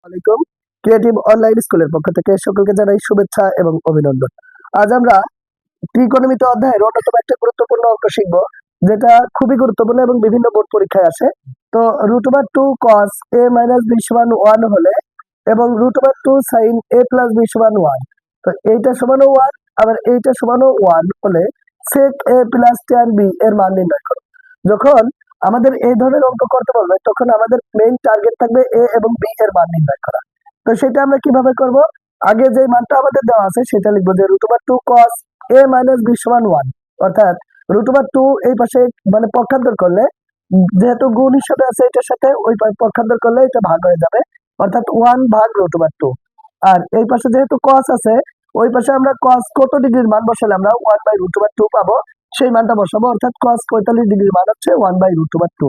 আলাইকুম। Creative online স্কুলের পক্ষ থেকে সকলকে জানাই শুভেচ্ছা এবং অভিনন্দন। আজ আমরা ত্রিকোণমিতি অধ্যায়ের অন্যতম একটা গুরুত্বপূর্ণ অঙ্ক শিখব, যেটা খুবই গুরুত্বপূর্ণ এবং বিভিন্ন বোর্ড পরীক্ষায় আসে। তো √2 cos a - b = 1 হলে এবং √2 sin a + b = 1, তো এইটা সমান 1 আবার এইটা সমান 1 হলে sec a + tan b এর মান নির্ণয় করো। যখন আমাদের এই ধরনের অঙ্ক করতে বলবে তখন আমাদের মেইন টার্গেট থাকবে a এবং b এর মান নির্ণয় করা। তো সেটা আমরা কিভাবে করব? আগে যে মানটা আমাদের দেওয়া আছে সেটা লিখবো যে √2 cos a - b = 1, অর্থাৎ √2 এই পাশে মানে পক্ষান্তর করলে, যেহেতু গুণ হিসেবে আছে এটার সাথে, ওই পক্ষান্তর করলে এটা ভাগ হয়ে যাবে, অর্থাৎ 1 ভাগ √2। আর এই পাশে যেহেতু cos আছে, ওই পাশে আমরা cos কত ডিগ্রির মান বসালে আমরা 1/√2 পাবো, সেই মানটা বসাবো, অর্থাৎ cos 45 ডিগ্রির মান হচ্ছে 1/√2।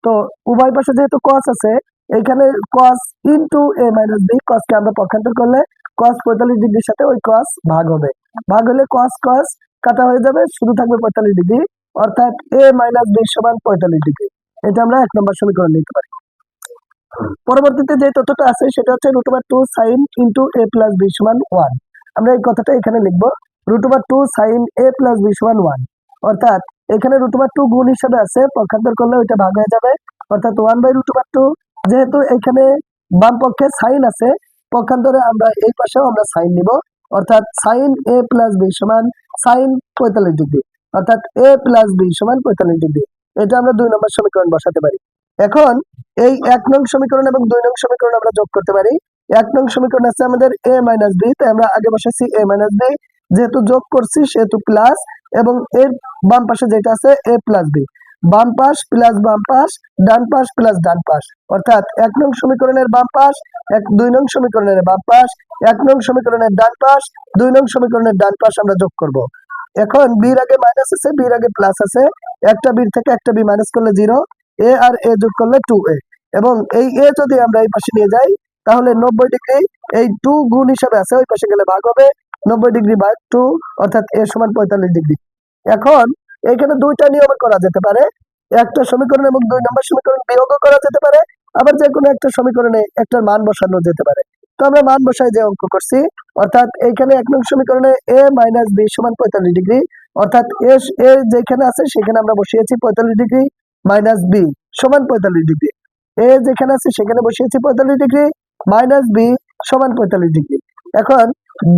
তো উভয় পাশে যেহেতু cos আছে, এখানে cos into a - b, cos কে আমরা পক্ষান্তর করলে cos 45 ডিগ্রির সাথে ওই cos ভাগ হবে, ভাগ হলে cos cos কাটা হয়ে যাবে, শুধু থাকবে 45 ডিগ্রি, অর্থাৎ a - b = 45 ডিগ্রি। এটা আমরা 1 নম্বর সমীকরণ নিতে পারি। পরবর্তীতে যে তথ্যটা আছে সেটা হচ্ছে √2 sin ইনটু a + b = 1। আমরা এই কথাটা এখানে লিখবো, √2 sin a + b = 1, অর্থাৎ এখানে √2 গুণ হিসেবে আছে, পক্ষান্তর করলে ওইটা ভাগ হয়ে যাবে, অর্থাৎ 1/√2। যেহেতু এখানে বাম পক্ষে সাইন আছে, পক্ষান্তরে আমরা এই পাশেও আমরা সাইন নিব, অর্থাৎ sin a + b = sin 45 degree, অর্থাৎ a + b = 45 ডিগ্রি। এটা আমরা 2 নম্বর সমীকরণ বসাতে পারি। এখন এই 1 নং সমীকরণ এবং 2 নং সমীকরণ আমরা যোগ করতে পারি। 1 নং সমীকরণ আছে আমাদের a - b, তাই আমরা আগে বসাচ্ছি a - b, যেহেতু যোগ করছি সেহেতু প্লাস, এবং এর বাম পাশে যেটা আছে a + b, বাম পাশ প্লাস বাম পাশ, ডান পাশ প্লাস ডান পাশ, অর্থাৎ 1 নং সমীকরণের বাম পাশ 2 নং সমীকরণের বাম পাশ, 1 নং সমীকরণের ডান পাশ 2 নং সমীকরণের ডান পাশ আমরা যোগ করব। এখন b এর আগে মাইনাস আছে, b এর আগে প্লাস আছে, একটা b থেকে একটা b মাইনাস করলে 0, a আর a যোগ করলে 2a, এবং এই a যদি আমরা এই পাশে নিয়ে যাই তাহলে 90 ডিগ্রি, এই 2 গুণ হিসাবে আছে, ওই পাশে গেলে ভাগ হবে, 90 ডিগ্রি ভাগ 2, অর্থাৎ a = 45 ডিগ্রি। এখন এখানে দুইটা নিয়মে করা যেতে পারে, একটা সমীকরণ এবং 2 নম্বর সমীকরণ বিয়োগও করা যেতে পারে, আবার যে কোনো একটা সমীকরণে একটা মান বসানো যেতে পারে। তো আমরা মান বসাই যে অঙ্ক করছি, অর্থাৎ এইখানে 1 নং সমীকরণে a - b = 45 ডিগ্রি, অর্থাৎ a যেখানে আছে সেখানে আমরা বসিয়েছি 45 degree, minus b = 45 degree, a যেখানে আছে সেখানে বসিয়েছি 45 ডিগ্রি, মাইনাস b = 45 ডিগ্রি। এখন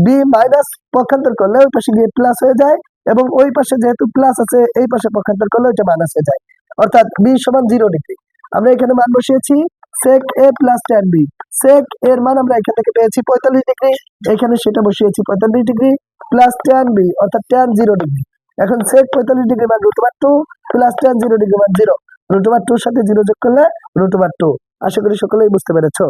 b মাইনাস পক্ষান্তর করলে ওই পাশে গিয়ে প্লাস হয়ে যায়, এবং ওই পাশে যেহেতু প্লাস আছে এই পাশে পক্ষান্তর করলে ওইটা মাইনাস হয়ে যায়, অর্থাৎ b = 0 ডিগ্রি। আমরা এখানে মান বসিয়েছি sec a + tan b, sec এর মান আমরা এখান থেকে পেয়েছি 45 ডিগ্রি, এখানে সেটা বসিয়েছি 45 ডিগ্রি, প্লাস tan b অর্থাৎ tan 0 ডিগ্রি। এখন sec 45 ডিগ্রি মান √2 প্লাস tan 0 ডিগ্রি মান 0, √2 এর সাথে 0 যোগ করলে √2। আশা করি সকলেই বুঝতে পেরেছো।